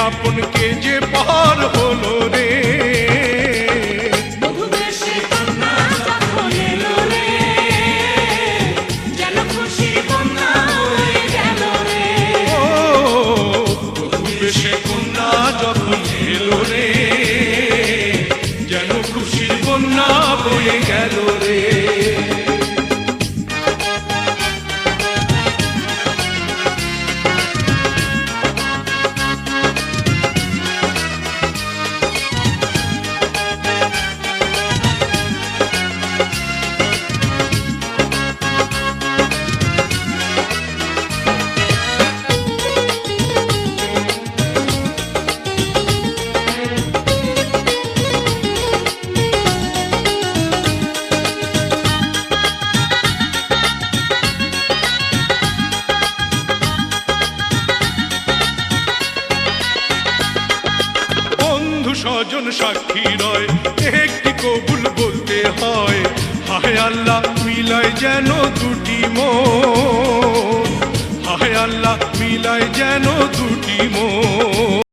আপন কে যে পার হলো রে। সে কন্যা যখন এলো রে, যেন খুশির বন্যা বয়ে গেল রে। স্বজন সাক্ষী রয়, একটি কবুল বলতে হয়। হায় আল্লাহ মিলায় যেন দুটি মন, হায় আল্লাহ মিলায় যেন দুটি মন।